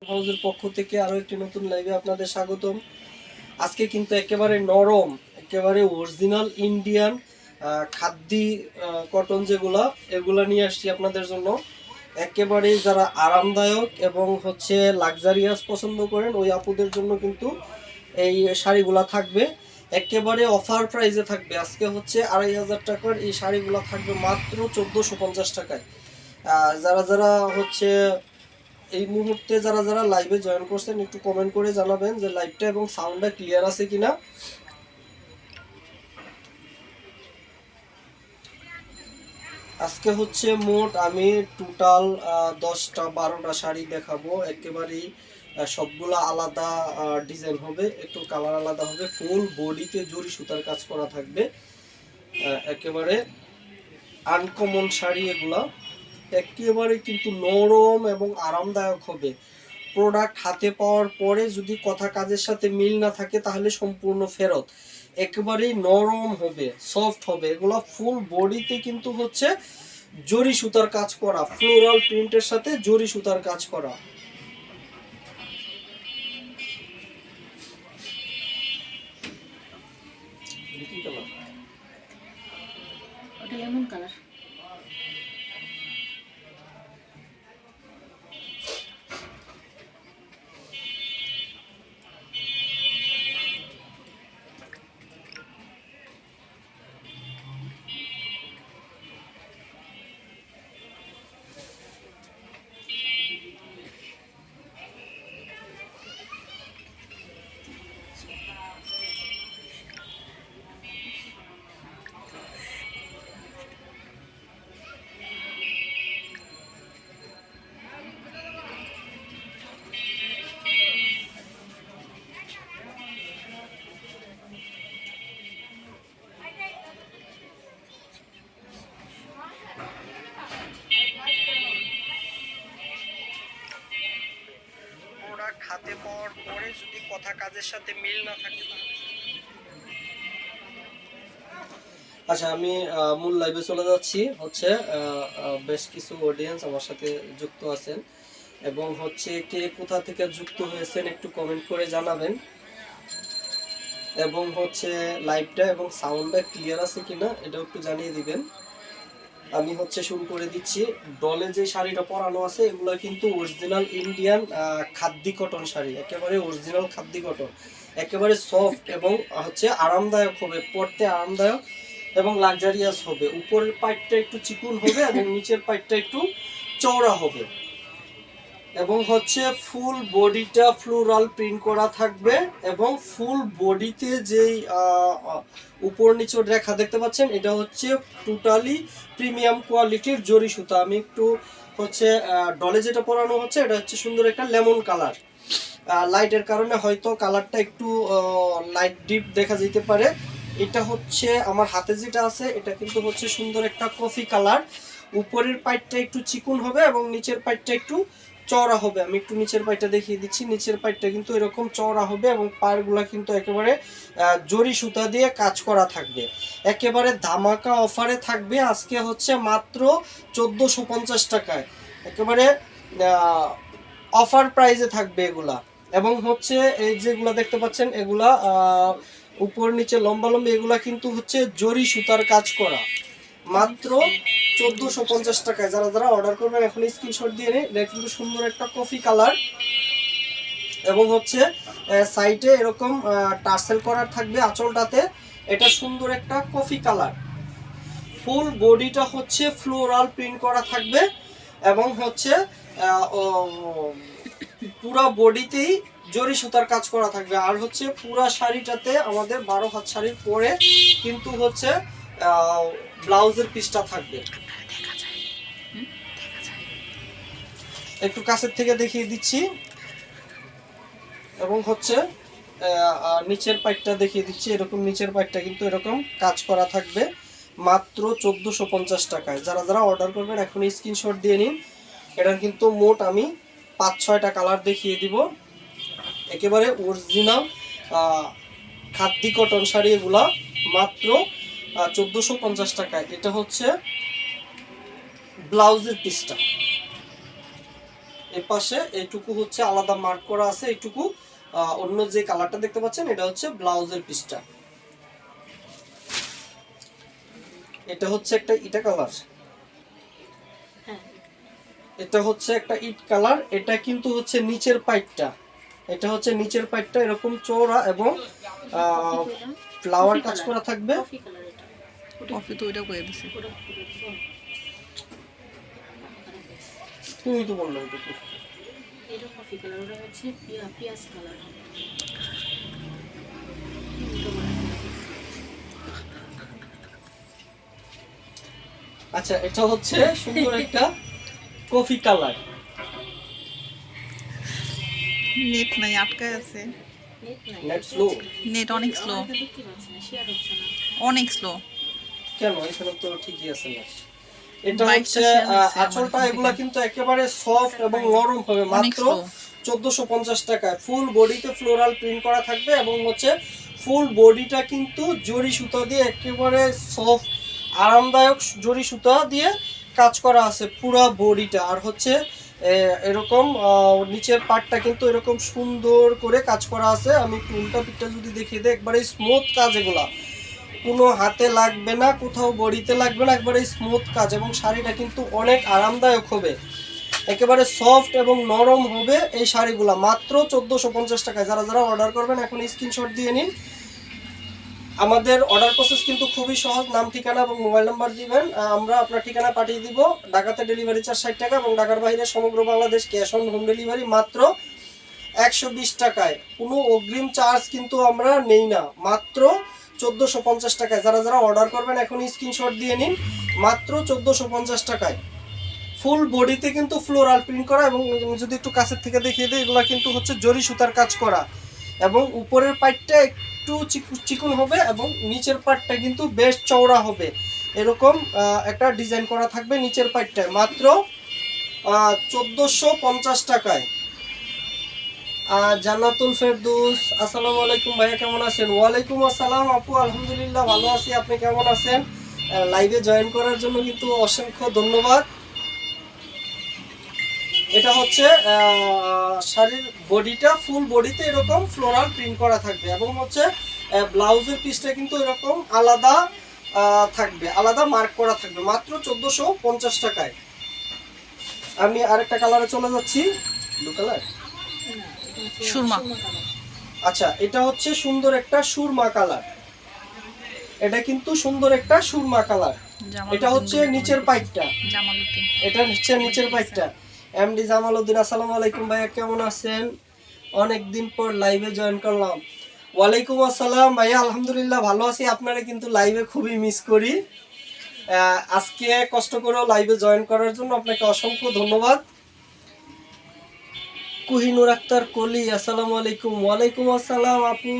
হাউসের পক্ষ থেকে আরো একটি নতুন লাইভে আপনাদের স্বাগতম। আজকে কিন্তু একেবারে নরম, একেবারে অরিজিনাল ইন্ডিয়ান খাদ্যি কটন যেগুলা, এগুলা নিয়ে আসছি আপনাদের জন্য। একেবারে যারা আরামদায়ক এবং লাক্সারিয়াস পছন্দ করেন ওই আপুদের জন্য কিন্তু এই শাড়িগুলা থাকবে। একেবারে অফার প্রাইসে থাকবে। আজকে 2500 টাকার এই শাড়িগুলা থাকবে মাত্র 1450 টাকায়। যারা যারা এই মুহূর্তে যারা যারা লাইভে জয়েন করছেন একটু কমেন্ট করে জানাবেন যে লাইভটা এবং সাউন্ডটা ক্লিয়ার আছে কিনা। আজকে মোট আমি টোটাল 10টা 12টা শাড়ি দেখাবো। একেবারেই সবগুলা আলাদা ডিজাইন হবে, একটু কালার আলাদা হবে। ফুল বডিতে জরি সুতার কাজ করা থাকবে, একেবারে আনকমন শাড়ি এগুলা। একেবারে কিন্তু নরম এবং আরামদায়ক হবে। প্রোডাক্ট হাতে পাওয়ার পরে যদি কথা কাজের সাথে মিল না থাকে তাহলে সম্পূর্ণ ফেরত। একেবারেই নরম হবে, সফট হবে। এগুলা ফুল বডিতে কিন্তু জরি সুতার কাজ করা, ফ্লোরাল প্রিন্টের সাথে জরি সুতার কাজ করা। Lemon colour. হাতে পাওয়ার পরে যদি কথা কাজের সাথে মিল না থাকে। আচ্ছা, আমি মূল লাইভে চলে যাচ্ছি। বেশ কিছু অডিয়েন্স আমার সাথে যুক্ত আছেন এবং কে কোথা থেকে যুক্ত হয়েছেন একটু কমেন্ট করে জানাবেন। এবং লাইভটা এবং সাউন্ডটা ক্লিয়ার আছে কিনা এটা একটু জানিয়ে দিবেন। আমি শুরু করে দিচ্ছি। ডলে যে শাড়িটা পরানো আছে এগুলো কিন্তু অরিজিনাল ইন্ডিয়ান খাদ্যি কটন শাড়ি, একেবারে অরিজিনাল খাদ্যি কটন, একেবারে সফট এবং আরামদায়ক হবে, পরতে আরামদায়ক এবং লাক্সারিয়াস হবে। উপরের পাইটটা একটু চিকুন হবে এবং নিচের পাইটটা একটু চওড়া হবে এবং ফুল বডিটা ফ্লোরাল প্রিন্ট করা থাকবে এবং ফুল বডিতে যেই উপর নিচে রেখা দেখতে পাচ্ছেন এটা টোটালি প্রিমিয়াম কোয়ালিটির জরি সুতা। আমি একটু ডলে যেটা পরানো হচ্ছে এটা সুন্দর একটা লেমন কালার। লাইটের কারণে হয়তো কালারটা একটু লাইট ডিপ দেখা যেতে পারে। এটা আমার হাতে যেটা আছে এটা কিন্তু সুন্দর একটা কফি কালার। উপরের পাইটটা একটু চিকুন হবে এবং নিচের পাইটটা একটু চওড়া হবে। আমি একটু নিচের পাইটটা দেখিয়ে দিচ্ছি। নিচের পাইটটা কিন্তু এরকম চওড়া হবে এবং পাড়গুলা কিন্তু একেবারে জরি সুতা দিয়ে কাজ করা থাকবে। একেবারে ধামাকা অফারে থাকবে। আজকে মাত্র 1450 টাকায়, একেবারে অফার প্রাইজে থাকবে এগুলা। এবং এই যেগুলা দেখতে পাচ্ছেন এগুলা উপর নিচে লম্বা লম্বা, এগুলা কিন্তু জরি সুতার কাজ করা। মাত্র 1450 টাকায় যারা যারা অর্ডার করবেন এখন স্ক্রিনশট দিয়ে নিন। এটা কিন্তু সুন্দর একটা কফি কালার এবং সাইডে এরকম টার্সেল করার থাকবে আঁচলটাতে। এটা সুন্দর একটা কফি কালার। ফুল বডিটা ফ্লোরাল প্রিন্ট করা থাকবে এবং পুরা বডিতেই জরি সুতার কাজ করা থাকবে। আর পুরা শাড়িটাতে আমাদের 12 হাত শাড়ির পরে কিন্তু ব্লাউজের পিসটা থাকবে। একটু কাছের থেকে দেখিয়ে দিচ্ছি এবং নিচের পাইটটা দেখিয়ে দিচ্ছি। এরকম নিচের পাইটটা কিন্তু এরকম কাজ করা থাকবে মাত্র 1450 টাকায়। যারা যারা অর্ডার করবেন এখন স্ক্রিনশট দিয়ে নিন। এটার কিন্তু মোট আমি 5-6টা কালার দেখিয়ে দিব। একেবারে অরিজিনাল খাদ্যি কটন শাড়ি এগুলা মাত্র 1450 টাকায়। এটা ব্লাউজের পিসটা, এই পাশে এইটুকু হচ্ছে আলাদা মার্ক করা আছে, এইটুকু অন্য যে কালারটা দেখতে পাচ্ছেন এটা হচ্ছে ব্লাউজের পিসটা। এটা হচ্ছে একটা ইটা কালার, হ্যাঁ এটা হচ্ছে একটা ইট কালার। এটা কিন্তু হচ্ছে নিচের পাইটটা, এটা হচ্ছে নিচের পাইটটা এরকম চওড়া এবং ফ্লাওয়ার কাজ করা থাকবে। কফি কালার এটা। কফি তো ওইটা করে দিছে। ওটা করে দিছো? তুমি তো বললো এটা এটা কফি কালার, ওটা হচ্ছে পিয়াজ কালার। আচ্ছা, এটা হচ্ছে সুন্দর একটা কফি কালার। নেট নাই, আটকায় আছে। নেট স্লো, নেট অনেক স্লো, দেখতে পাচ্ছি না, শেয়ার হচ্ছে না। অনেক স্লো। কেন? এখানে তো ঠিকই আছে না। এটা বাইকটা হচ্ছে share হয়েছে আমার আঁচলটা, এখান এগুলা থেকে। কিন্তু একেবারে সফট এবং নরম হবে। অনেক মাত্র slow। 1450 টাকায় ফুল বডিতে ফ্লোরাল প্রিন্ট করা থাকবে এবং হচ্ছে ফুল বডিটা কিন্তু জরি সুতা দিয়ে একেবারে সফট আরামদায়ক জরি সুতা দিয়ে কাজ করা আছে পুরো বডিটা। আর হচ্ছে এরকম নিচের পার্টটা কিন্তু এরকম সুন্দর করে কাজ করা আছে। আমি একটু উল্টা পিঠটা যদি দেখিয়ে দিই, একবারে স্মুথ কাজ, এগুলা কোনো হাতে লাগবে না, কোথাও বডিতে লাগবে না, একবারে স্মুথ কাজ। এবং শাড়িটা কিন্তু অনেক আরামদায়ক হবে, একেবারে সফট এবং নরম হবে এই শাড়িগুলো মাত্র 1450 টাকায়। যারা যারা অর্ডার করবেন এখন স্ক্রিনশট দিয়ে নিন। আমাদের অর্ডার প্রসেস কিন্তু খুবই সহজ, নাম ঠিকানা এবং মোবাইল নাম্বার দিবেন, আমরা আপনার ঠিকানা পাঠিয়ে দিব। ঢাকাতে ডেলিভারি চার্জ 60 টাকা এবং ঢাকার বাইরে সমগ্র Bangladesh cash on home delivery মাত্র 120 টাকায়। কোনো অগ্রিম চার্জ কিন্তু আমরা নেই না, মাত্র 1450 টাকায়। যারা যারা অর্ডার করবেন এখন স্ক্রিনশট দিয়ে নিন, মাত্র 1450 টাকায়। ফুল বডিতে কিন্তু ফ্লোরাল প্রিন্ট করা এবং যদি একটু কাছের থেকে দেখিয়ে দিই, এগুলো কিন্তু হচ্ছে জরি সুতার কাজ করা এবং উপরের পার্টটা একটু চিকন হবে এবং নিচের পার্টটা কিন্তু বেশ চওড়া হবে। এরকম একটা ডিজাইন করা থাকবে নিচের পার্টটায়, মাত্র 1450 টাকায়। জান্নাতুল ফেরদৌস, আসসালামু আলাইকুম ভাইয়া, কেমন আছেন? ওয়ালাইকুম আসসালাম আপু, আলহামদুলিল্লাহ ভালো আছি, আপনি কেমন আছেন? লাইভে জয়েন করার জন্য কিন্তু অসংখ্য ধন্যবাদ। এটা হচ্ছে শাড়ির বডিটা, ফুল বডিতে এরকম ফ্লোরাল প্রিন্ট করা থাকবে এবং হচ্ছে ব্লাউজের পিসটা কিন্তু এরকম আলাদা থাকবে, আলাদা মার্ক করা থাকবে, মাত্র 1450 টাকায়। আমি আরেকটা কালারে চলে যাচ্ছি, ব্লু কালার। সুরমা। আচ্ছা, এটা হচ্ছে সুন্দর একটা সুরমা কালার, এটা কিন্তু সুন্দর একটা সুরমা কালার। এটা হচ্ছে নিচের পাইটটা, জামালউদ্দিন। এটা হচ্ছে নিচের পাইটটা। এমডি জামালউদ্দিন, আসসালামু আলাইকুম ভাইয়া, কেমন আছেন? অনেকদিন পর লাইভে জয়েন করলাম। ওয়ালাইকুম আসসালাম ভাইয়া, আলহামদুলিল্লাহ ভালো আছি, আপনারা কিন্তু লাইভে খুবই মিস করি। আজকে কষ্ট করে লাইভে জয়েন করার জন্য আপনাকে অসংখ্য ধন্যবাদ। কোহিনুর আক্তার কলি, আসসালামু আলাইকুম। ওয়ালাইকুম আসসালাম আপু,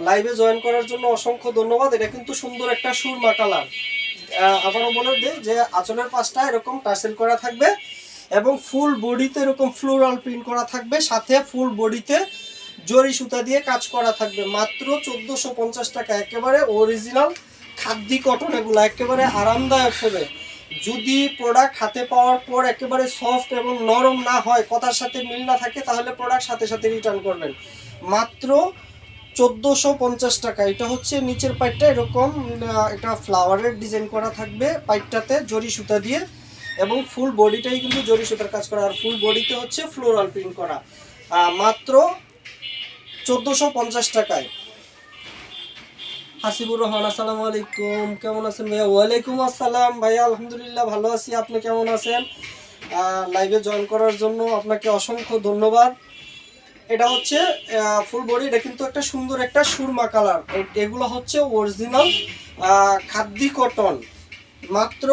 লাইভে জয়েন করার জন্য অসংখ্য ধন্যবাদ। এটা কিন্তু সুন্দর একটা সুরমা কালার। আবারও বলে দিই যে আঁচলের পাশটা এরকম টার্সেল করা থাকবে এবং ফুল বডিতে এরকম ফ্লোরাল প্রিন্ট করা থাকবে, সাথে ফুল বডিতে জরি সুতা দিয়ে কাজ করা থাকবে, মাত্র 1450 টাকা। একেবারে অরিজিনাল খাদ্যি কটন, এগুলো একেবারে আরামদায়ক হবে। যদি প্রোডাক্ট হাতে পাওয়ার পর একেবারে সফট এবং নরম না হয়, কথার সাথে মিল না থাকে, তাহলে প্রোডাক্ট সাথে সাথে রিটার্ন করবেন। মাত্র 1450 টাকা। এটা হচ্ছে নিচের পাইটটা এরকম এটা ফ্লাওয়ারের ডিজাইন করা থাকবে পাইটটাতে জরি সুতা দিয়ে এবং ফুল বডিটাই কিন্তু জরি সুতার কাজ করা, আর ফুল বডিতে হচ্ছে ফ্লোরাল প্রিন্ট করা, মাত্র 1450 টাকায়। হাসিবুর রহমান, আসসালামু আলাইকুম, কেমন আছেন ভাইয়া? ওয়ালাইকুম আসসালাম ভাইয়া, আলহামদুলিল্লাহ ভালো আছি, আপনি কেমন আছেন? লাইভে জয়েন করার জন্য আপনাকে অসংখ্য ধন্যবাদ। এটা হচ্ছে ফুল বডি, এটা কিন্তু একটা সুন্দর একটা সুরমা কালার। এগুলো হচ্ছে অরিজিনাল খাদ্যি কটন, মাত্র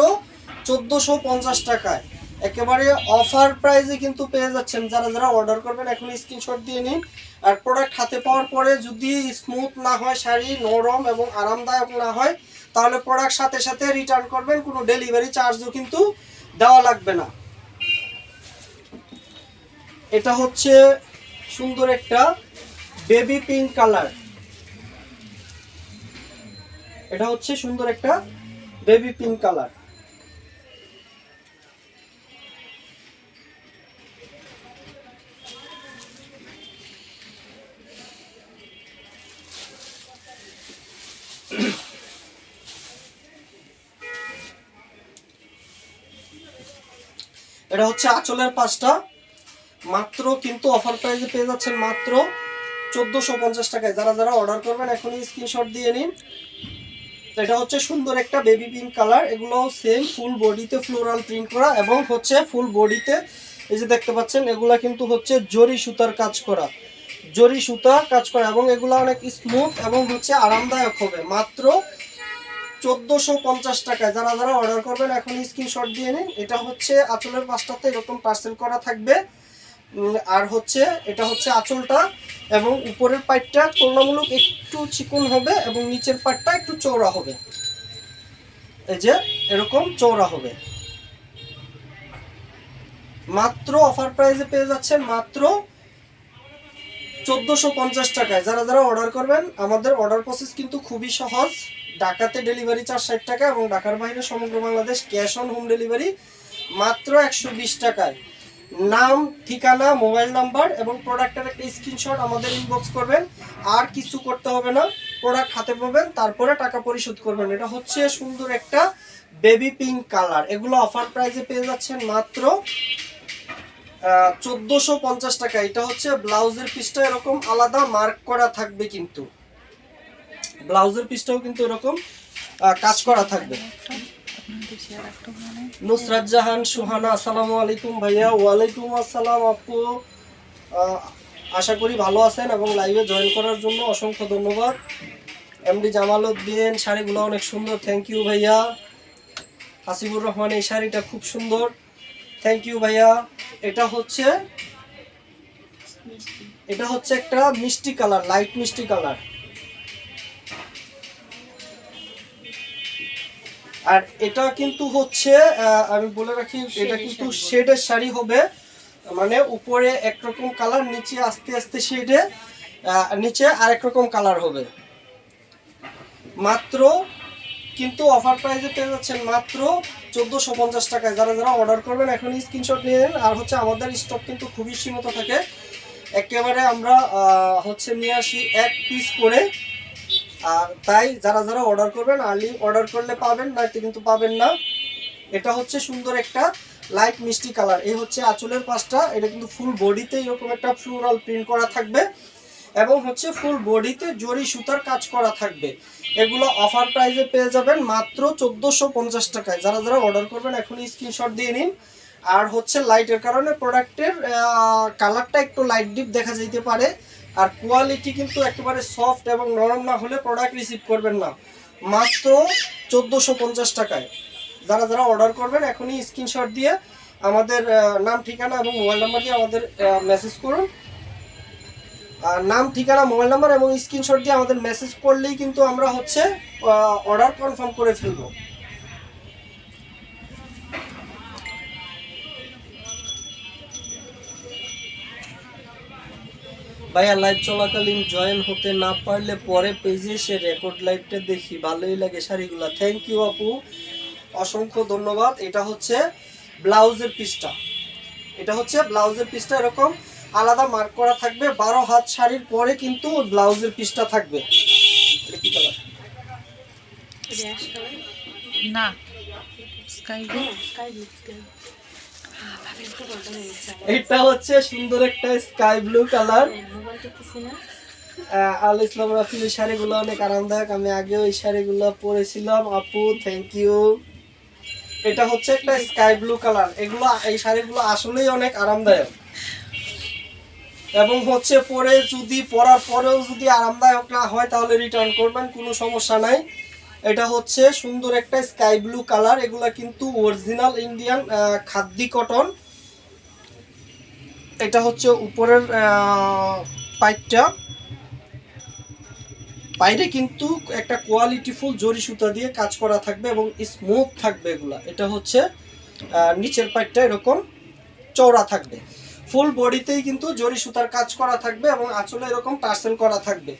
1450 টাকায়। একেবারে অফার প্রাইসে কিন্তু পেয়ে যাচ্ছেন। যারা যারা অর্ডার করবেন এখন স্ক্রিনশট দিয়ে নিন। আর প্রোডাক্ট হাতে পাওয়ার পরে যদি স্মুথ না হয়, শাড়ি নরম এবং আরামদায়ক না হয়, তাহলে প্রোডাক্ট সাথে সাথে রিটার্ন করবেন, কোনো ডেলিভারি চার্জও কিন্তু দেওয়া লাগবে না। এটা হচ্ছে সুন্দর একটা বেবি পিঙ্ক কালার, এটা হচ্ছে সুন্দর একটা বেবি পিঙ্ক কালার। এটা হচ্ছে আঁচলের পাঁচটা, মাত্র কিন্তু অফার প্রাইসে পেয়ে যাচ্ছেন মাত্র 1450 টাকায়। যারা যারা অর্ডার করবেন এখনই স্ক্রিনশট দিয়ে নিন। এটা হচ্ছে সুন্দর একটা বেবি পিঙ্ক কালার, এগুলো সেম ফুল বডিতে ফ্লোরাল প্রিন্ট করা এবং হচ্ছে ফুল বডিতে এই যে দেখতে পাচ্ছেন এগুলা কিন্তু হচ্ছে জরি সুতার কাজ করা, জরি সুতা কাজ করা এবং এগুলো অনেক স্মুথ এবং হচ্ছে আরামদায়ক হবে। মাত্র 1450 টাকায়। যারা যারা অর্ডার করবেন এখন স্ক্রিনশট দিয়ে নিন। এটা হচ্ছে আঁচলের পাশটাতে এরকম পার্সেল করা থাকবে, আর হচ্ছে এটা হচ্ছে আঁচলটা এবং উপরের পাটটা তুলনামূলক একটু চিকন হবে এবং নিচের পাটটা একটু চওড়া হবে, এই যে এরকম চওড়া হবে। মাত্র অফার প্রাইসে পেয়ে যাচ্ছেন মাত্র 1450 টাকায়। যারা যারা অর্ডার করবেন, আমাদের অর্ডার প্রসেস কিন্তু খুবই সহজ। ঢাকাতে ডেলিভারি চার্জ 60 টাকা এবং ঢাকার বাইরে সমগ্র Bangladesh cash on home delivery মাত্র 120 টাকায়। নাম, ঠিকানা, মোবাইল নাম্বার এবং প্রোডাক্টের একটা স্ক্রিনশট আমাদের ইনবক্স করবেন, আর কিছু করতে হবে না। প্রোডাক্ট হাতে পাবেন, তারপরে টাকা পরিশোধ করবেন। এটা হচ্ছে সুন্দর একটা বেবি পিঙ্ক কালার, এগুলো অফার প্রাইসে পেয়ে যাচ্ছেন মাত্র 1450 টাকা। এটা হচ্ছে ব্লাউজের পিসটা এরকম আলাদা মার্ক করা থাকবে, কিন্তু ব্লাউজের পিসটাও কিন্তু এরকম কাজ করা থাকবে। নুসরাত জাহান সুহানা, আসসালামু আলাইকুম ভাইয়া। ওয়ালাইকুম আসসালাম আপু, আশা করি ভালো আছেন এবং লাইভে জয়েন করার জন্য অসংখ্য ধন্যবাদ। এমডি জামাল উদ্দিন, শাড়িগুলো অনেক সুন্দর, থ্যাংক ইউ ভাইয়া। হাসিবুর রহমান, এই শাড়িটা খুব সুন্দর, থ্যাংক ইউ ভাইয়া। এটা হচ্ছে একটা মিষ্টি কালার, লাইট মিষ্টি কালার। আর এটা কিন্তু হচ্ছে আমি বলে রাখি, এটা কিন্তু শেডের শাড়ি হবে, মানে উপরে একরকম কালার, নিচে আস্তে আস্তে শেডে নিচে আরেক রকম কালার হবে। মাত্র কিন্তু অফার প্রাইসে পেয়ে যাচ্ছেন মাত্র 1450 টাকায়। যারা যারা অর্ডার করবেন এখনই স্ক্রিনশট নিয়ে নেন। আর হচ্ছে আমাদের স্টক কিন্তু খুবই সীমিত থাকে, একেবারে আমরা হচ্ছে নিয়ে আসি এক পিস করে। আর তাই যারা যারা অর্ডার করবেন আর্লি অর্ডার করলে পাবেন, নয়তো কিন্তু পাবেন না। এটা হচ্ছে সুন্দর একটা লাইট মিষ্টি কালার। এই হচ্ছে আঁচলের পাশটা, এটা কিন্তু ফুল বডিতে এরকম একটা ফ্লোরাল প্রিন্ট করা থাকবে এবং হচ্ছে ফুল বডিতে জরি সুতার কাজ করা থাকবে। এগুলো অফার প্রাইসে পেয়ে যাবেন মাত্র 1450 টাকায়। যারা যারা অর্ডার করবেন এখনই স্ক্রিনশট দিয়ে নিন। আর হচ্ছে লাইটের কারণে প্রোডাক্টের কালারটা একটু লাইট ডিপ দেখা যেতে পারে, আর কোয়ালিটি কিন্তু একেবারে সফট এবং নরম না হলে প্রোডাক্ট রিসিভ করবেন না। মাত্র 1450 টাকায়। যারা যারা অর্ডার করবেন এখনই স্ক্রিনশট দিয়ে আমাদের নাম, ঠিকানা এবং মোবাইল নাম্বার দিয়ে আমাদের মেসেজ করুন। নাম, ঠিকানা, মোবাইল নাম্বার এবং স্ক্রিনশট দিয়ে আমাদের মেসেজ করলেই কিন্তু আমরা হচ্ছে অর্ডার কনফার্ম করে ফেলবো। ভাইয়া লাইভ চলাকালীন জয়েন হতে না পারলে পরে পেজে এসে রেকর্ড লাইভটা দেখি, ভালোই লাগে শাড়িগুলো। থ্যাংক ইউ আপু, অসংখ্য ধন্যবাদ। এটা হচ্ছে ব্লাউজের পিসটা, এটা হচ্ছে ব্লাউজের পিসটা এরকম আলাদা মার্ক করা থাকবে। 12 হাত শাড়ির পরে কিন্তু ব্লাউজের পিসটা থাকবে। এটা কি কালার? র্যাশ কালার না, স্কাই ব্লু। Sky blue. এটা হচ্ছে সুন্দর একটা স্কাই ব্লু কালার। মোবাইলটা কিছু না, আল ইসলাম রাফি, এই শাড়িগুলো অনেক আরামদায়ক, আমি আগেও এই শাড়িগুলো পরেছিলাম আপু, থ্যাংক ইউ। এটা হচ্ছে একটা স্কাই ব্লু কালার। এগুলো, এই শাড়িগুলো আসলেই অনেক আরামদায়ক এবং হচ্ছে পরে যদি পরার পরেও যদি আরামদায়ক না হয় তাহলে রিটার্ন করবেন, কোনো সমস্যা নাই। এটা হচ্ছে সুন্দর একটা স্কাই ব্লু কালার। এগুলা কিন্তু অরিজিনাল ইন্ডিয়ান খাদ্দি কটন। এটা হচ্ছে উপরের পাইপটা, বাইরে কিন্তু একটা কোয়ালিটিফুল জরি সুতা দিয়ে কাজ করা থাকবে এবং স্মুথ থাকবে এগুলা। এটা হচ্ছে নিচের পাইপটা এরকম চওড়া থাকবে, ফুল বডিতেই কিন্তু জরি সুতার কাজ করা থাকবে এবং আঁচলে এরকম টার্সেল করা থাকবে।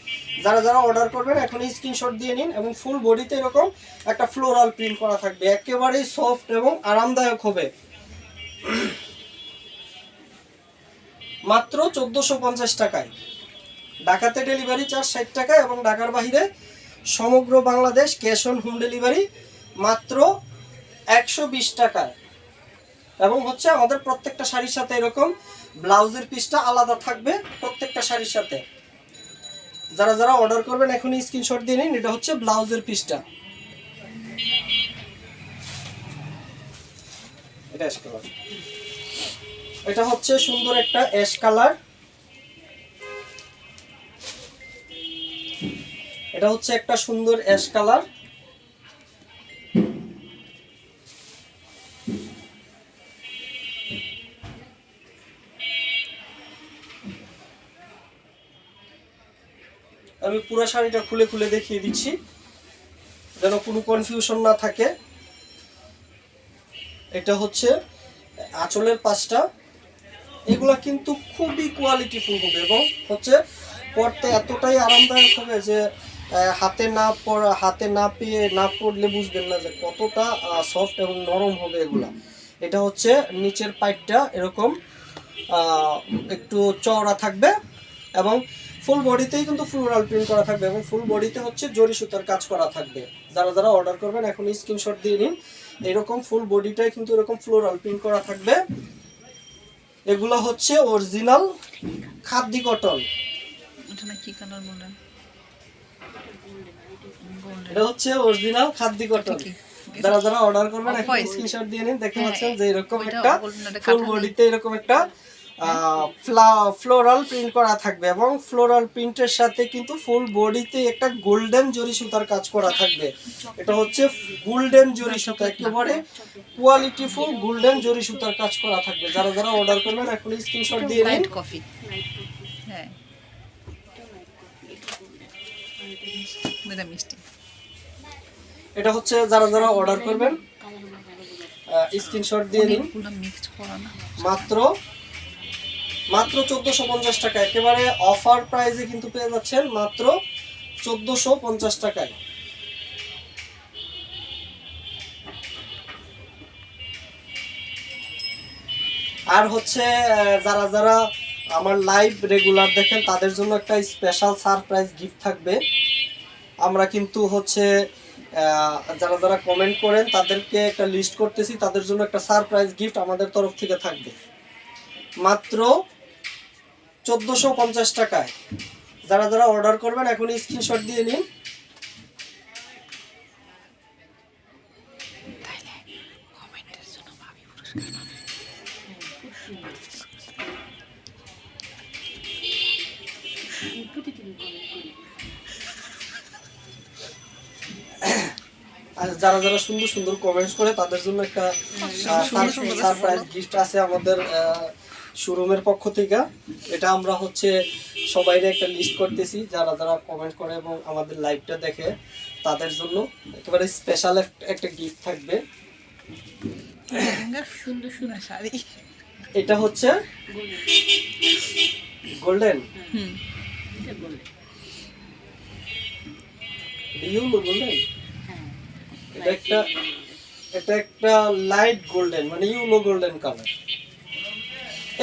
যারা যারা অর্ডার করবেন এখনই স্ক্রিনশট দিয়ে নিন এবং ফুল বডিতে এরকম একটা ফ্লোরাল প্রিন্ট করা থাকবে, একেবারেই সফট এবং আরামদায়ক হবে। মাত্র 1450 টাকায়। ঢাকাতে ডেলিভারি চার্জ 60 টাকা এবং ঢাকার বাইরে সমগ্র Bangladesh cash on home delivery মাত্র 120 টাকায়। এবং হচ্ছে আমাদের প্রত্যেকটা শাড়ির সাথে এরকম ব্লাউজের পিসটা আলাদা থাকবে প্রত্যেকটা শাড়ির সাথে। যারা যারা অর্ডার করবেন এখনই স্ক্রিনশট দিয়ে নিন। এটা হচ্ছে ব্লাউজের পিসটা, এটা অ্যাশ কালার, এটা হচ্ছে সুন্দর একটা অ্যাশ কালার, এটা হচ্ছে একটা সুন্দর অ্যাশ কালার। আমি পুরো শাড়িটা খুলে খুলে দেখিয়ে দিচ্ছি যেন কোনো কনফিউশন না থাকে। এটা হচ্ছে আঁচলের পাশটা, এগুলা কিন্তু খুবই কোয়ালিটিফুল হবে এবং হচ্ছে পরতে এতটাই আরামদায়ক হবে যে হাতে না পেয়ে না পড়লে বুঝবেন না যে কতটা সফট এবং নরম হবে এগুলা। এটা হচ্ছে নিচের পাইপটা এরকম একটু চওড়া থাকবে এবং ফুল বডিতেই কিন্তু ফ্লোরাল প্রিন্ট করা থাকবে এবং ফুল বডিতে হচ্ছে জরি সুতার কাজ করা থাকবে। যারা যারা অর্ডার করবেন এখন স্ক্রিনশট দিয়ে নিন। এরকম ফুল বডিটাই কিন্তু এরকম ফ্লোরাল প্রিন্ট করা থাকবে। এগুলো হচ্ছে অরিজিনাল খাদি কটন। এটা না কি কালার বলেন? এটা হচ্ছে অরিজিনাল খাদি কটন। যারা যারা অর্ডার করবেন এখন স্ক্রিনশট দিয়ে নিন। দেখতে পাচ্ছেন যে এরকম একটা ফুল বডিতে এরকম একটা ফ্লোরাল প্রিন্ট করা থাকবে এবং ফ্লোরাল প্রিন্টের সাথে কিন্তু ফুল বডিতে একটা গোল্ডেন জরি সুতার কাজ করা থাকবে। এটা হচ্ছে গোল্ডেন জরি সুতা, একেবারে কোয়ালিটি ফুল গোল্ডেন জরি সুতার কাজ করা থাকবে। যারা যারা অর্ডার করবেন এখন স্ক্রিনশট দিয়ে নিন। লাইট কফি, হ্যাঁ মিষ্টি। এটা হচ্ছে যারা যারা অর্ডার করবেন স্ক্রিনশট দিয়ে নিন। মাত্র 1450 টাকা, একেবারে অফার প্রাইসে কিন্তু পেয়ে যাচ্ছেন মাত্র 1450 টাকায়। আর হচ্ছে যারা যারা আমার লাইভ রেগুলার দেখেন তাদের জন্য একটা স্পেশাল সারপ্রাইজ গিফট থাকবে। আমরা কিন্তু হচ্ছে যারা যারা কমেন্ট করেন তাদেরকে একটা লিস্ট করতেছি, তাদের জন্য একটা সারপ্রাইজ গিফট আমাদের তরফ থেকে থাকবে মাত্র 1450 টাকায়। যারা যারা অর্ডার করবেন এখন স্ক্রিনশট দিয়ে নিন। আর যারা যারা সুন্দর সুন্দর কমেন্টস করে তাদের জন্য একটা সারপ্রাইজ গিফট আছে আমাদের শোরুমের পক্ষ থেকে। এটা আমরা হচ্ছে সবাইরে একটা লিস্ট করতেছি, যারা যারা কমেন্ট করে এবং আমাদের লাইভটা দেখে তাদের জন্য একেবারে স্পেশাল একটা গিফট থাকবে। সুন্দর সুন্দর শাড়ি, এটা হচ্ছে গোল্ডেন, গোল্ডেন, এটা একটা লাইট গোল্ডেন মানে ইউলো গোল্ডেন কালার।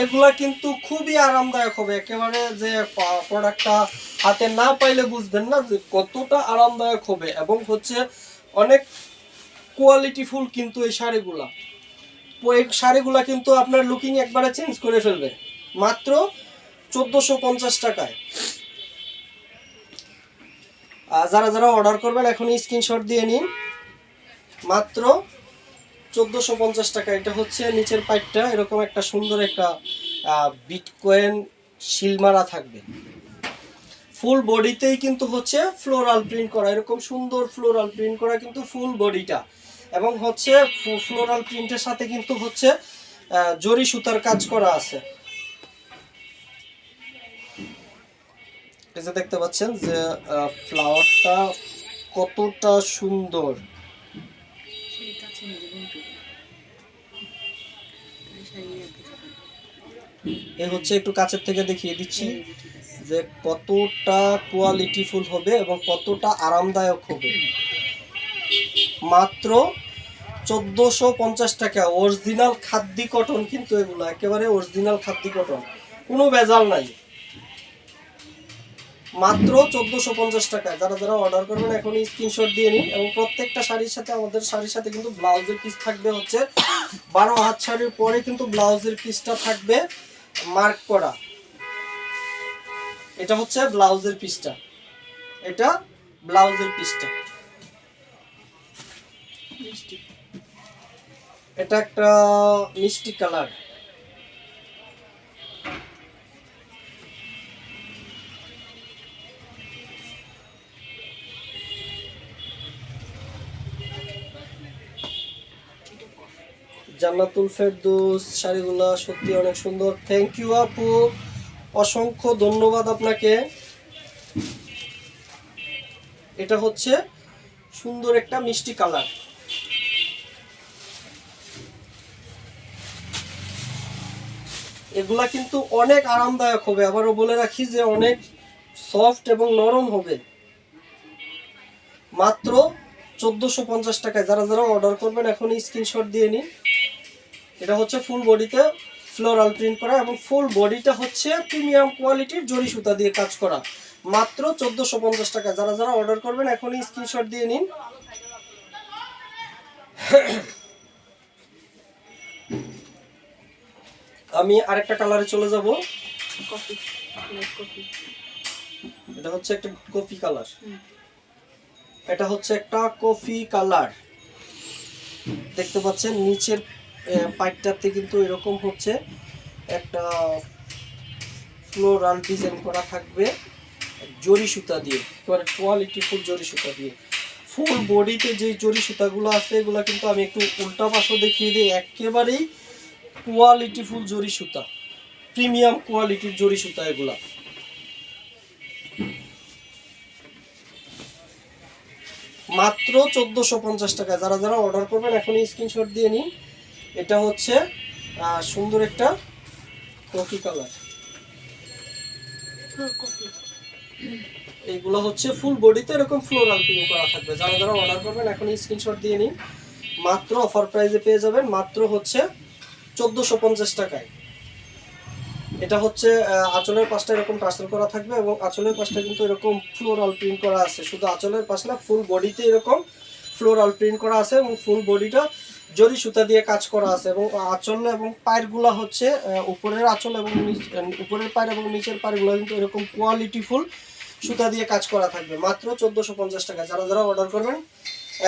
এগুলা কিন্তু খুবই আরামদায়ক হবে, একেবারে যে প্রোডাক্টটা হাতে না পাইলে বুঝবেন না যে কতটা আরামদায়ক হবে এবং হচ্ছে অনেক কোয়ালিটিফুল কিন্তু এই শাড়িগুলা কিন্তু আপনার লুকিং একবারে চেঞ্জ করে ফেলবে মাত্র 1450 টাকায়। যারা যারা অর্ডার করবেন এখন স্ক্রিনশট দিয়ে নিন। মাত্র 1450 টাকা। এটা হচ্ছে নিচের পাইপটা এরকম একটা সুন্দর একটা বিটকয়েন শিলমারা থাকবে। ফুল বডিতেই কিন্তু হচ্ছে ফ্লোরাল প্রিন্ট করা, এরকম সুন্দর ফ্লোরাল প্রিন্ট করা কিন্তু ফুল বডিটা এবং হচ্ছে ফ্লোরাল প্রিন্টের সাথে কিন্তু হচ্ছে জরি সুতার কাজ করা আছে। এই যে দেখতে পাচ্ছেন যে ফ্লাওয়ারটা কতটা সুন্দর। এই হচ্ছে একটু কাছের থেকে দেখিয়ে দিচ্ছি যে কতটা কোয়ালিটিফুল হবে এবং কতটা আরামদায়ক হবে। মাত্র 1450 টাকা, অরিজিনাল খাদি কটন কিন্তু এগুলো একেবারে অরিজিনাল খাদি কটন, কোনো ভেজাল নাই। মাত্র 1450 টাকায়। যারা যারা অর্ডার করবেন এখনই স্ক্রিনশট দিয়ে নিন। এবং প্রত্যেকটা শাড়ির সাথে আমাদের শাড়ির সাথে কিন্তু ব্লাউজের পিস থাকবে হচ্ছে 12 হাত শাড়ির পরে কিন্তু ব্লাউজের পিসটা থাকবে মার্ক করা। এটা হচ্ছে ব্লাউজের পিসটা, এটা ব্লাউজের পিসটা। মিষ্টি এটা একটা মিষ্টি কালার। জান্নাতুল ফেরদৌস, শাড়িগুলো সত্যি অনেক সুন্দর। থ্যাংক ইউ আপু, অসংখ্য ধন্যবাদ আপনাকে। এটা হচ্ছে সুন্দর একটা মিষ্টি কালার। এগুলা কিন্তু অনেক আরামদায়ক হবে, আবারও বলে রাখি যে অনেক সফট এবং নরম হবে। মাত্র 1450 টাকায়। যারা যারা অর্ডার করবেন এখনই স্ক্রিনশট দিয়ে নিন। এটা হচ্ছে ফুল বডিতে ফ্লোরাল প্রিন্ট করা এবং ফুল বডিটা হচ্ছে প্রিমিয়াম কোয়ালিটির জরি সুতা দিয়ে কাজ করা। মাত্র 1450 টাকা। যারা যারা অর্ডার করবেন এখনই স্ক্রিনশট দিয়ে নিন। আমি আরেকটা কালারে চলে যাব। Coffee, light coffee. এটা হচ্ছে একটা কফি কালার। এটা হচ্ছে একটা কফি কালার। দেখতে পাচ্ছেন নিচের পাইপটাতে কিন্তু এরকম হচ্ছে একটা ফ্লোরাল ডিজাইন করা থাকবে জরি সুতা দিয়ে, একেবারে কোয়ালিটি ফুল জরি সুতা দিয়ে। ফুল বডিতে যে জরি সুতাগুলো আছে এগুলো কিন্তু আমি একটু উল্টা পাশও দেখিয়ে দিই। একেবারেই কোয়ালিটি ফুল জরি সুতা, প্রিমিয়াম কোয়ালিটির জরি সুতা এগুলা। মাত্র 1450 টাকা। যারা যারা অর্ডার করবেন এখনই স্ক্রিনশট দিয়ে নিন। এটা হচ্ছে সুন্দর একটা কফি কালার। কফি। এইগুলো হচ্ছে ফুল বডিতে এরকম ফ্লোরাল প্রিন্ট করা থাকবে। যারা যারা অর্ডার করবেন এখনই স্ক্রিনশট দিয়ে নিন। মাত্র অফার প্রাইসে পেয়ে যাবেন, মাত্র হচ্ছে 1450 টাকায়। এটা হচ্ছে আঁচলের পাশটা এরকম টার্সেল করা থাকবে এবং আঁচলের পাশটা কিন্তু এরকম ফ্লোরাল প্রিন্ট করা আছে। শুধু আঁচলের পাশ না, ফুল বডিতে এরকম ফ্লোরাল প্রিন্ট করা আছে এবং ফুল বডিটা জরি সুতা দিয়ে কাজ করা আছে। এবং আঁচল এবং পায়েরগুলা হচ্ছে উপরের আঁচল এবং উপরের পায়ের এবং নিচের পায়েরগুলো কিন্তু এরকম কোয়ালিটি ফুল সুতা দিয়ে কাজ করা থাকবে। মাত্র 1450 টাকা। যারা যারা অর্ডার করবেন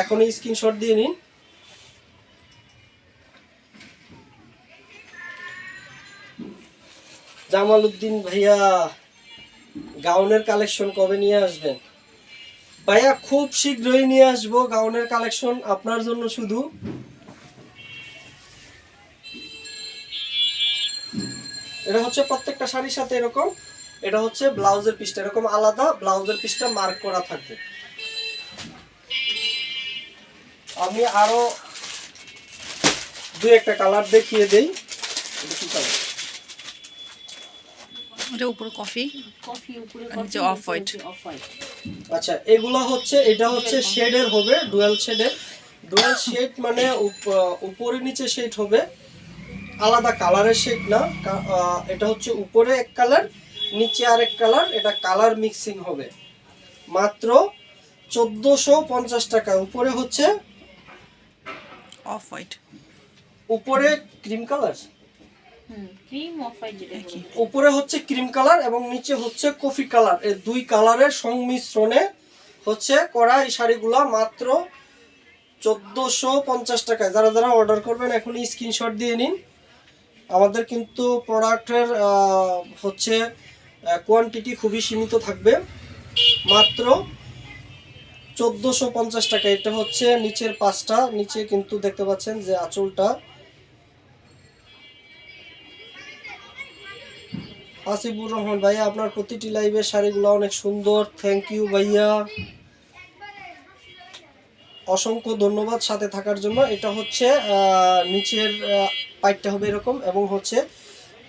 এখনই স্ক্রিনশট দিয়ে নিন। জামাল উদ্দিন ভাইয়া, গাউনের কালেকশন কবে নিয়ে আসবেন? ভাইয়া খুব শীঘ্রই নিয়ে আসবো গাউনের কালেকশন আপনার জন্য। শুধু এটা হচ্ছে প্রত্যেকটা শাড়ির সাথে এরকম, এটা হচ্ছে ব্লাউজের পিসটা এরকম আলাদা, ব্লাউজের পিসটা মার্ক করা থাকবে। আমি আরো দুই একটা কালার দেখিয়ে দেই। এটা কি কালার? এটা উপরে কফি, কফি উপরে নিচে অফ হোয়াইট। Off white. আচ্ছা, এগুলো হচ্ছে, এটা হচ্ছে শেডের হবে, ডুয়াল শেডের। ডুয়াল শেড মানে উপরে নিচে শেড হবে, আলাদা কালারের শেড না। এটা হচ্ছে উপরে এক কালার, নিচে আরেক কালার, এটা কালার মিক্সিং হবে। মাত্র 1450 টাকা। উপরে হচ্ছে অফ হোয়াইট, উপরে cream colour, cream off white যেটা একই। উপরে হচ্ছে ক্রিম কালার এবং নিচে হচ্ছে কফি কালার। এই দুই কালারের সংমিশ্রণে হচ্ছে করা এই শাড়িগুলা। মাত্র 1450 টাকায়। যারা যারা অর্ডার করবেন এখনই স্ক্রিনশট দিয়ে নিন। আমাদের কিন্তু প্রোডাক্টের হচ্ছে কোয়ান্টিটি খুবই সীমিত থাকবে। মাত্র 1450 টাকা। এটা হচ্ছে নিচের পাশটা, নিচে কিন্তু দেখতে পাচ্ছেন যে আঁচলটা। আসিফুর রহমান ভাইয়া, আপনার প্রতিটি লাইভের শাড়িগুলো অনেক সুন্দর। থ্যাংক ইউ ভাইয়া, অসংখ্য ধন্যবাদ সাথে থাকার জন্য। এটা হচ্ছে নিচের পাইপটা হবে এরকম এবং হচ্ছে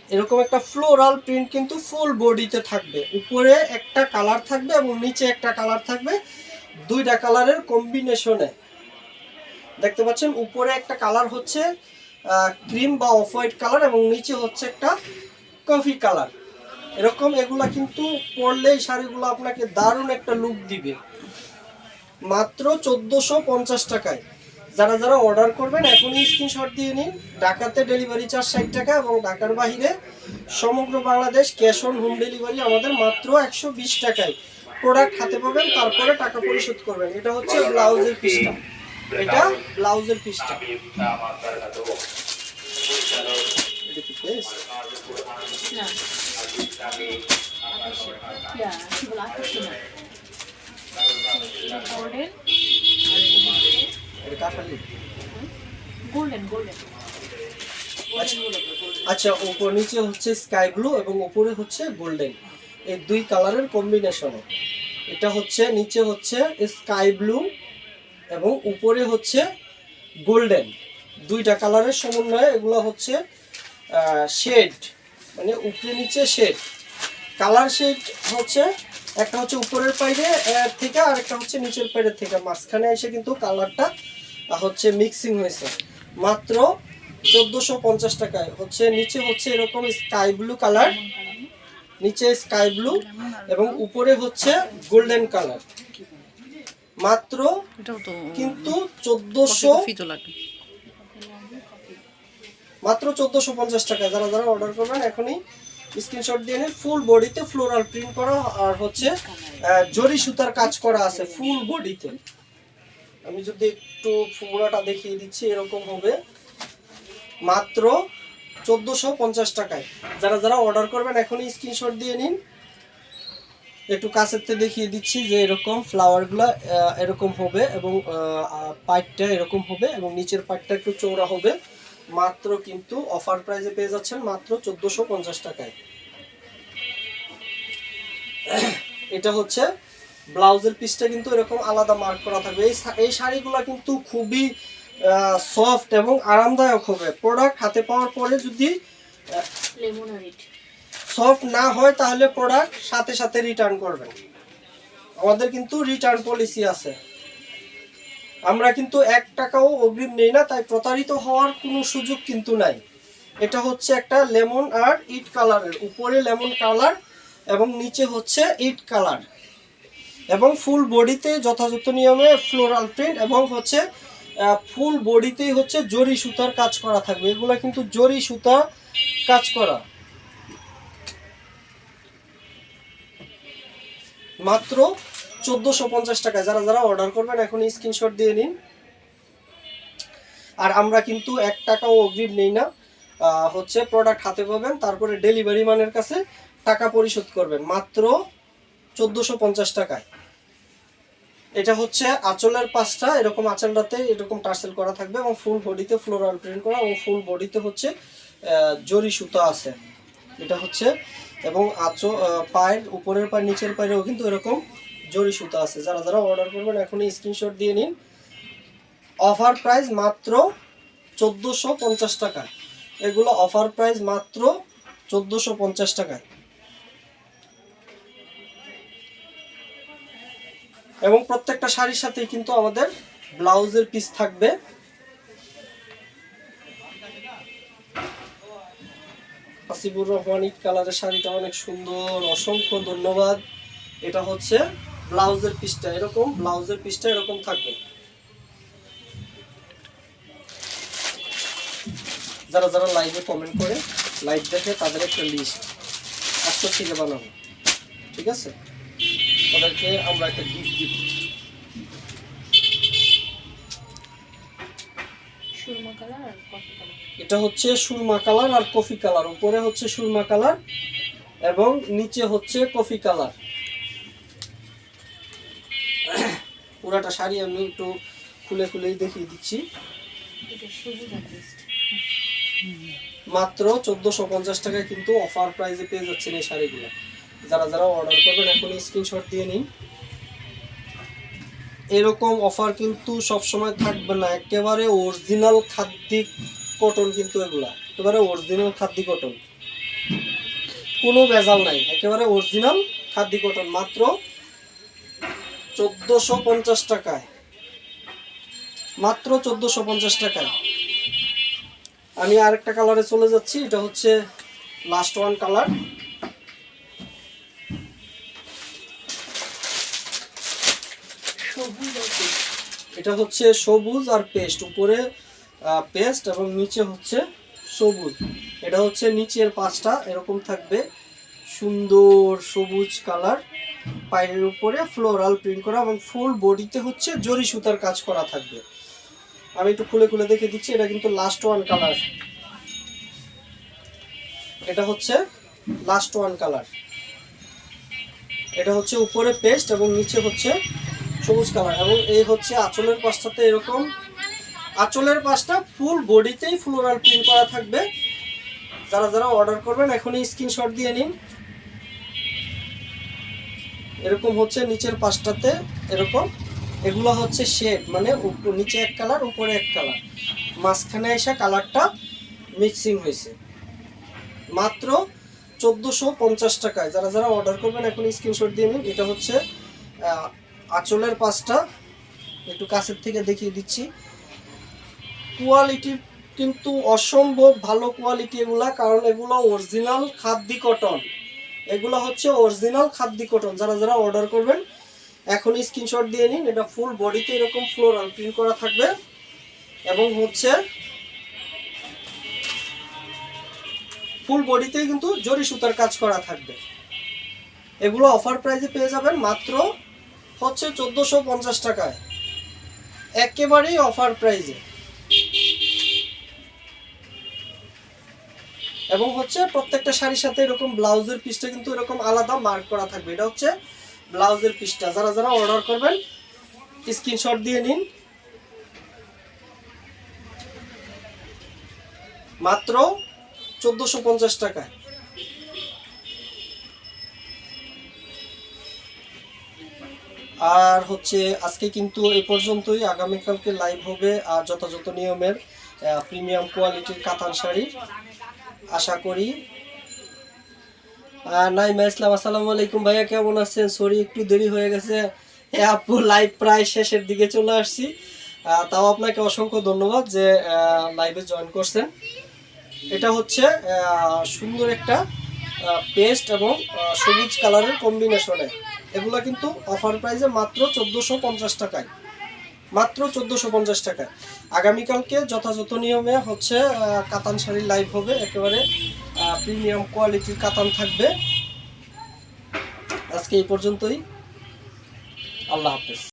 এরকম একটা ফ্লোরাল প্রিন্ট কিন্তু ফুল বডিতে থাকবে। উপরে একটা কালার থাকবে এবং নিচে একটা কালার থাকবে, দুইটা কালারের কম্বিনেশনে। দেখতে পাচ্ছেন উপরে একটা কালার হচ্ছে ক্রিম বা অফ হোয়াইট কালার এবং নিচে হচ্ছে একটা কফি কালার। এরকম এগুলা কিন্তু পরলে এই শাড়িগুলো আপনাকে দারুণ একটা লুক দিবে। মাত্র 1450 টাকায়। যারা যারা অর্ডার করবেন এখনই স্ক্রিনশট দিয়ে নিন। ঢাকাতে ডেলিভারি চার্জ 60 টাকা এবং ঢাকার বাইরে সমগ্র Bangladesh cash on home delivery আমাদের মাত্র 120 টাকায়। প্রোডাক্ট হাতে পাবেন, তারপরে টাকা পরিশোধ করবেন। এটা হচ্ছে ব্লাউজের পিসটা, এটা ব্লাউজের পিসটা। এটা কি পেস? না ইয়া কি বলে আকাশি না গোল্ডেন এটা কাঠালি। গোল্ডেন গোল্ডেন আচ্ছা, উপর নিচে হচ্ছে স্কাই ব্লু এবং উপরে হচ্ছে গোল্ডেন, এই দুই কালারের কম্বিনেশনে। এটা হচ্ছে নিচে হচ্ছে স্কাই ব্লু এবং উপরে হচ্ছে গোল্ডেন, দুইটা কালারের সমন্বয়ে। এগুলো হচ্ছে শেড, মানে উপরে নিচে শেড, কালার শেড হচ্ছে একটা হচ্ছে উপরের পাইরে থেকে আর একটা হচ্ছে নিচের পাইরে থেকে, মাঝখানে এসে কিন্তু কালারটা হচ্ছে মিক্সিং হয়েছে। মাত্র 1450 টাকায় হচ্ছে। নিচে হচ্ছে এরকম স্কাই ব্লু কালার, নিচে স্কাই ব্লু এবং উপরে হচ্ছে গোল্ডেন কালার। মাত্র এটাও তো কিন্তু কফি তো লাগে। মাত্র 1450 টাকা। যারা যারা অর্ডার করবেন এখনই স্ক্রিনশট দিয়ে নিন। ফুল বডিতে ফ্লোরাল প্রিন্ট করা আর হচ্ছে জরি সুতার কাজ করা আছে ফুল বডিতে। আমি যদি একটু পুরোটা দেখিয়ে দিচ্ছি, এরকম হবে। মাত্র 1450 টাকায়। যারা যারা অর্ডার করবেন এখনই স্ক্রিনশট দিয়ে নিন। একটু কাছেতে দেখিয়ে দিচ্ছি যে এরকম ফ্লাওয়ারগুলো এরকম হবে এবং পাইপটা এরকম হবে এবং নিচের পাইপটা একটু চওড়া হবে। মাত্র কিন্তু অফার প্রাইসে পেয়ে যাচ্ছেন মাত্র 1450 টাকায়। এটা হচ্ছে ব্লাউজের পিসটা কিন্তু এরকম আলাদা মার্ক করা থাকবে। এই শাড়িগুলো কিন্তু খুবই সফট এবং আরামদায়ক হবে। প্রোডাক্ট হাতে পাওয়ার পরে যদি লেমোনাইড সফট না হয় তাহলে প্রোডাক্ট সাথে সাথে রিটার্ন করবেন। আমাদের কিন্তু রিটার্ন পলিসি আছে। আমরা কিন্তু 1 টাকাও অগ্রিম নেই না, তাই প্রতারিত হওয়ার কোনো সুযোগ কিন্তু নাই। এটা হচ্ছে একটা লেমন আর ইট কালারের, উপরে লেমন কালার এবং নিচে হচ্ছে ইট কালার এবং ফুল বডিতে যথাযথ নিয়মে ফ্লোরাল প্রিন্ট এবং হচ্ছে ফুল বডিতেই হচ্ছে জরি সুতার কাজ করা থাকবে। এগুলো কিন্তু জরি সুতা কাজ করা। মাত্র 1450 টাকায়। যারা যারা অর্ডার করবেন এখন স্ক্রিনশট দিয়ে নিন। আর আমরা কিন্তু 1 টাকাও অগ্রিম নেই না, হচ্ছে প্রোডাক্ট হাতে পাবেন, তারপরে ডেলিভারি ম্যানের কাছে টাকা পরিশোধ করবেন মাত্র 1450 টাকায়। এটা হচ্ছে আঁচলের পাশটা, এরকম আঁচলটাতে এরকম টার্সেল করা থাকবে এবং ফুল বডিতে ফ্লোরাল প্রিন্ট করা এবং ফুল বডিতে হচ্ছে জরি সুতা আছে। এটা হচ্ছে এবং পায়ের উপরের পায়ের নিচের পায়েও কিন্তু এরকম জরি সুতা আছে। যারা যারা অর্ডার করবেন এখনই স্ক্রিনশট দিয়ে নিন। অফার প্রাইস মাত্র 1450 টাকা। এগুলো অফার প্রাইস মাত্র 1450 টাকায় এবং প্রত্যেকটা শাড়ির সাথে কিন্তু আমাদের ব্লাউজের পিস থাকবে। আসিফুর রহমান ইট কালারের শাড়িটা অনেক সুন্দর, অসংখ্য ধন্যবাদ। এটা হচ্ছে ব্লাউজের পিসটা, এরকম ব্লাউজের পিসটা এরকম থাকবে। যারা যারা লাইভে কমেন্ট করে লাইভ দেখে তাদের একটা লিস্ট 100 থেকে বানাবো, ঠিক আছে? তাদেরকে আমরা একটা গিফট দিব। সুরমা কালার আর কফি কালার। এটা হচ্ছে সুরমা কালার আর কফি কালার। উপরে হচ্ছে সুরমা কালার এবং নিচে হচ্ছে কফি কালার। পুরাটা শাড়ি আমি একটু খুলে খুলেই দেখিয়ে দিচ্ছি। এটা সবুজ আর বেস্ট। মাত্র 1450 টাকায় কিন্তু অফার প্রাইসে পেয়ে যাচ্ছেন এই শাড়িগুলো। যারা যারা অর্ডার করবেন এখনই স্ক্রিনশট দিয়ে নিন। এরকম অফার কিন্তু সব সময় থাকবে না। একেবারে অরিজিনাল খাদ্যি কটন, কিন্তু এগুলা একেবারে অরিজিনাল খাদ্যি কটন, কোনো ভেজাল নাই, একেবারে অরিজিনাল খাদ্যি কটন। মাত্র 1450 টাকায়, মাত্র 1450 টাকায়। আমি আরেকটা কালারে চলে যাচ্ছি। এটা হচ্ছে লাস্ট ওয়ান কালার। সবুজ আর পেস্ট। এটা হচ্ছে সবুজ আর পেস্ট, উপরে পেস্ট এবং নিচে হচ্ছে সবুজ। এটা হচ্ছে নিচের পাঁচটা এরকম থাকবে, সুন্দর সবুজ কালার, পায়ের উপরে ফ্লোরাল প্রিন্ট করা এবং ফুল বডিতে হচ্ছে জরি সুতার কাজ করা থাকবে। আমি একটু খুলে খুলে দেখে দিচ্ছি, এটা কিন্তু লাস্ট ওয়ান কালার, এটা হচ্ছে লাস্ট ওয়ান কালার। এটা হচ্ছে উপরে পেস্ট এবং নিচে হচ্ছে সবুজ কালার, এবং এই হচ্ছে আঁচলের পাশটাতে এরকম, আঁচলের পাশটা ফুল বডিতেই ফ্লোরাল প্রিন্ট করা থাকবে। যারা যারা অর্ডার করবেন এখনই স্ক্রিনশট দিয়ে নিন। এরকম হচ্ছে নিচের পাশটাতে এরকম, এগুলো হচ্ছে শেড, মানে নিচে এক কালার উপরে এক কালার, মাঝখানে এসে কালারটা মিক্সিং হয়েছে। মাত্র 1450 টাকায় যারা যারা অর্ডার করবেন এখন স্ক্রিনশট দিয়ে নিন। এটা হচ্ছে আঁচলের পাশটা, একটু কাছের থেকে দেখিয়ে দিচ্ছি। কোয়ালিটি কিন্তু অসম্ভব ভালো কোয়ালিটি এগুলা, কারণ এগুলো অরিজিনাল খাদ্যি কটন, এগুলো হচ্ছে অরিজিনাল খাদ্যি কটন। যারা যারা অর্ডার করবেন এখনই স্ক্রিনশট দিয়ে নিন। এটা ফুল বডিতে এরকম ফ্লোরাল প্রিন্ট করা থাকবে এবং হচ্ছে ফুল বডিতেই কিন্তু জরি সুতার কাজ করা থাকবে। এগুলো অফার প্রাইসে পেয়ে যাবেন মাত্র হচ্ছে 1450 টাকায়, একেবারেই অফার প্রাইসে। এবং হচ্ছে প্রত্যেকটা শাড়ির সাথে এরকম ব্লাউজের পিসটা কিন্তু এরকম আলাদা মার্ক করা থাকবে। এটা হচ্ছে ব্লাউজের পিসটা। যারা যারা অর্ডার করবেন স্ক্রিনশট দিয়ে নিন। মাত্র 1450 টাকায়। আর হচ্ছে আজকে কিন্তু এই পর্যন্তই, আগামীকালকে লাইভ হবে আর যথাযথ নিয়মের প্রিমিয়াম কোয়ালিটির কাতান শাড়ি আশা করি। নাইমা ইসলাম, আসসালামু আলাইকুম ভাইয়া, কেমন আছেন? সরি একটু দেরি হয়ে গেছে আপু, লাইভ প্রায় শেষের দিকে চলে আসছি। তাও আপনাকে অসংখ্য ধন্যবাদ যে লাইভে জয়েন করছেন। এটা হচ্ছে সুন্দর একটা পেস্ট এবং সবুজ কালারের কম্বিনেশনে, এগুলো কিন্তু অফার প্রাইসে মাত্র 1450 টাকায়, মাত্র 1450 টাকায়। আগামীকালকে যথাযথ নিয়মে হচ্ছে কাতান শাড়ির লাইভ হবে, একেবারে প্রিমিয়াম কোয়ালিটির কাতান থাকবে। আজকে এই পর্যন্তই, আল্লাহ হাফেজ।